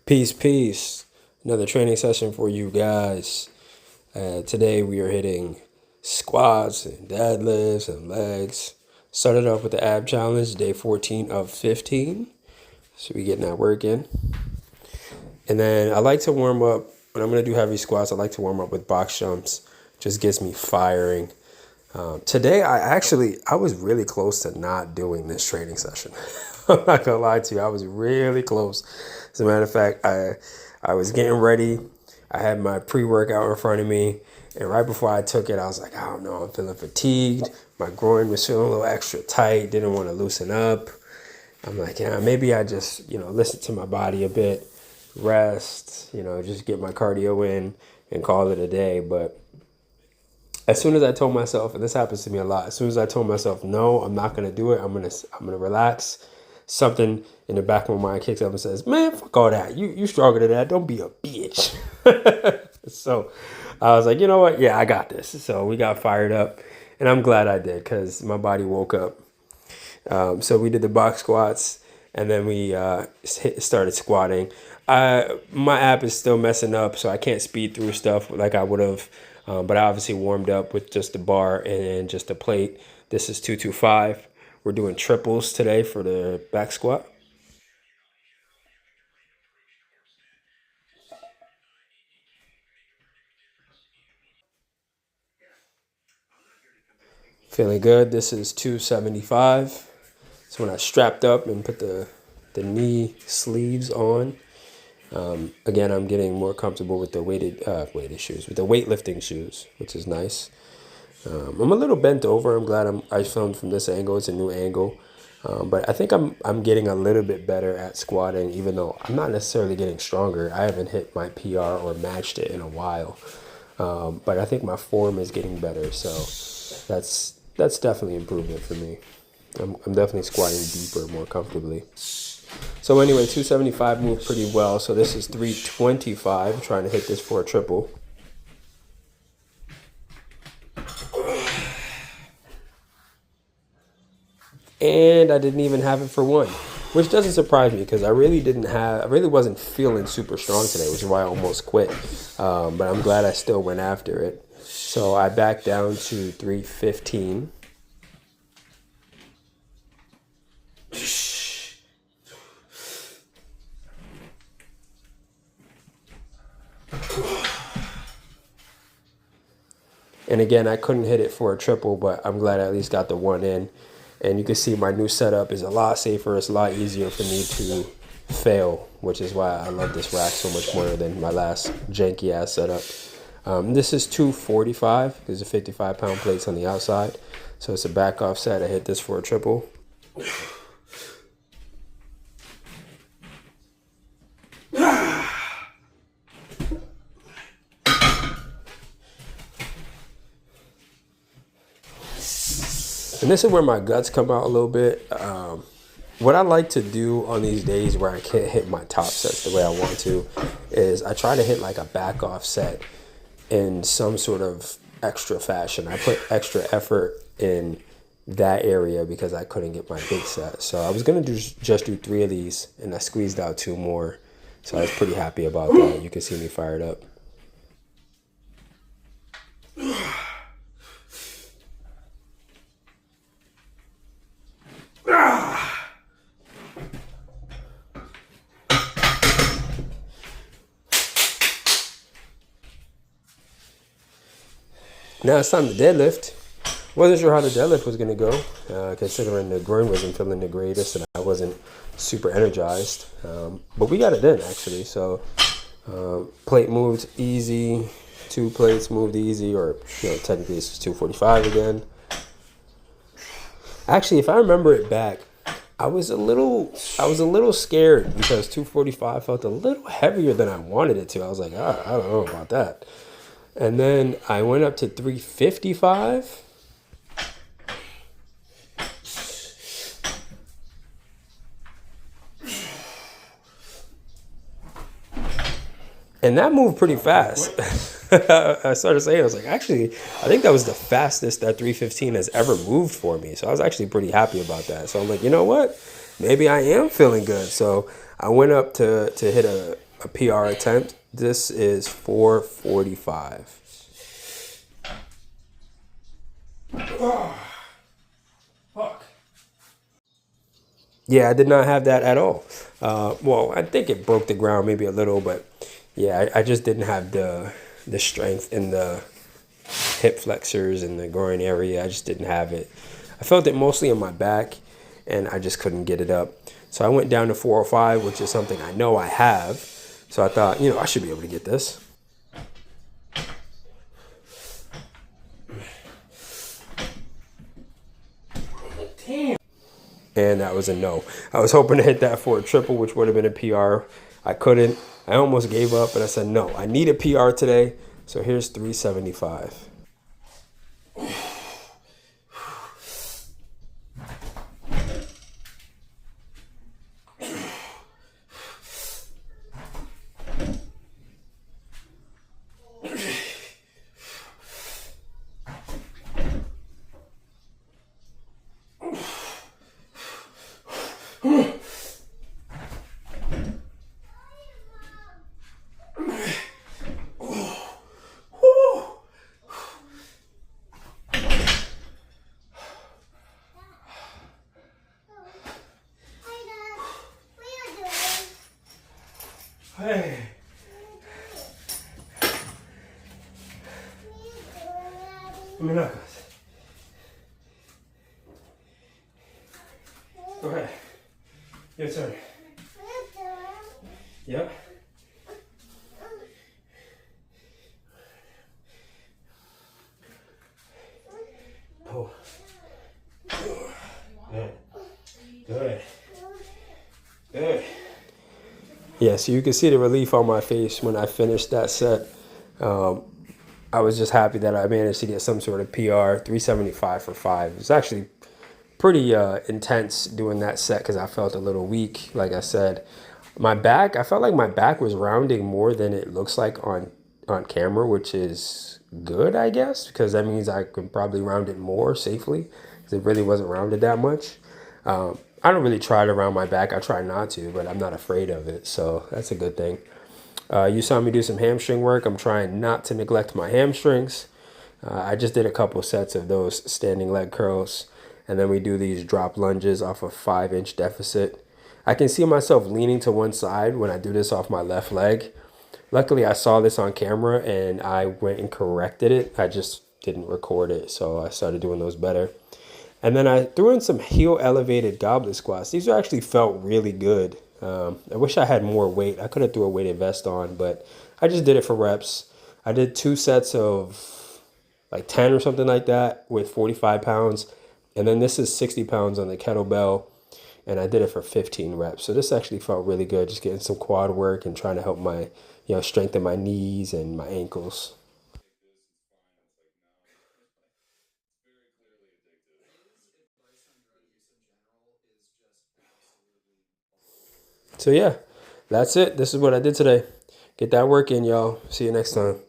Peace, peace. Another training session for you guys. Today we are hitting squats and deadlifts and legs. Started off with the ab challenge, day 14 of 15. So we getting that work in. And then I like to warm up, when I'm going to do heavy squats, I like to warm up with box jumps. Just gets me firing. Today I was really close to not doing this training session. I'm not gonna lie to you, I was really close. As a matter of fact, I was getting ready. I had my pre-workout in front of me, and right before I took it, I was like, I don't know, I'm feeling fatigued. My groin was feeling a little extra tight, didn't want to loosen up. I'm like, yeah, maybe I just, listen to my body a bit, rest, just get my cardio in and call it a day. But as soon as I told myself, and this happens to me a lot, as soon as I told myself, no, I'm not going to do it, I'm gonna relax, something in the back of my mind kicks up and says, man, fuck all that. You stronger than that. Don't be a bitch. So I was like, you know what? Yeah, I got this. So we got fired up, and I'm glad I did because my body woke up. So we did the box squats, and then we started squatting. My app is still messing up, so I can't speed through stuff like I would have. But I obviously warmed up with just the bar and just a plate. This is 225. We're doing triples today for the back squat. Feeling good. This is 275. So when I strapped up and put the knee sleeves on, again, I'm getting more comfortable with the weighted shoes, with the weightlifting shoes, which is nice. I'm a little bent over. I'm glad I filmed from this angle. It's a new angle. But I think I'm getting a little bit better at squatting, even though I'm not necessarily getting stronger. I haven't hit my PR or matched it in a while. But I think my form is getting better. So that's definitely improvement for me. I'm definitely squatting deeper, more comfortably. So anyway, 275 moved pretty well. So this is 325. I'm trying to hit this for a triple. And I didn't even have it for one, which doesn't surprise me because I really wasn't feeling super strong today, which is why I almost quit. But I'm glad I still went after it. So I backed down to 315. And again, I couldn't hit it for a triple, but I'm glad I at least got the one in. And you can see my new setup is a lot safer. It's a lot easier for me to fail, which is why I love this rack so much more than my last janky ass setup. This is 245. There's a 55-pound plates on the outside. So it's a back off set. I hit this for a triple. And this is where my guts come out a little bit. What I like to do on these days where I can't hit my top sets the way I want to is I try to hit like a back off set in some sort of extra fashion. I put extra effort in that area because I couldn't get my big set. So I was going to just do 3 of these, and I squeezed out 2 more. So I was pretty happy about that. You can see me fired up. Now it's time to deadlift. Wasn't sure how the deadlift was going to go, considering the groin wasn't feeling the greatest and I wasn't super energized. But we got it in, actually. So plate moved easy. 2 plates moved easy, or technically it's 245 again. Actually, if I remember it back, I was a little scared because 245 felt a little heavier than I wanted it to. I was like, I don't know about that. And then I went up to 355. And that moved pretty fast. I started saying, I was like, actually, I think that was the fastest that 315 has ever moved for me. So I was actually pretty happy about that. So I'm like, you know what? Maybe I am feeling good. So I went up to hit a a PR attempt. This is 445. Fuck. Yeah, I did not have that at all. Well, I think it broke the ground maybe a little, but yeah, I just didn't have the strength in the hip flexors and the groin area. I just didn't have it. I felt it mostly in my back, and I just couldn't get it up. So I went down to 405, which is something I know I have. So I thought, I should be able to get this. Damn. And that was a no. I was hoping to hit that for a triple, which would have been a PR. I couldn't. I almost gave up, but I said, no, I need a PR today. So here's 375. Hey. Go ahead. Your turn. Yep. Pull. Good. Good. Good. Yeah, so you can see the relief on my face when I finished that set. I was just happy that I managed to get some sort of PR, 375 for 5. It was actually pretty intense doing that set because I felt a little weak. Like I said, I felt like my back was rounding more than it looks like on camera, which is good, I guess, because that means I could probably round it more safely because it really wasn't rounded that much. I don't really try to round my back. I try not to, but I'm not afraid of it, so that's a good thing. You saw me do some hamstring work. I'm trying not to neglect my hamstrings. I just did a couple sets of those standing leg curls, and then we do these drop lunges off a 5-inch deficit. I can see myself leaning to one side when I do this off my left leg. Luckily, I saw this on camera, and I went and corrected it. I just didn't record it, so I started doing those better. And then I threw in some heel elevated goblet squats. These actually felt really good. I wish I had more weight. I could have threw a weighted vest on, but I just did it for reps. I did 2 sets of like 10 or something like that with 45 pounds. And then this is 60 pounds on the kettlebell. And I did it for 15 reps. So this actually felt really good, just getting some quad work and trying to help my, strengthen my knees and my ankles. So yeah, that's it. This is what I did today. Get that work in, y'all. See you next time.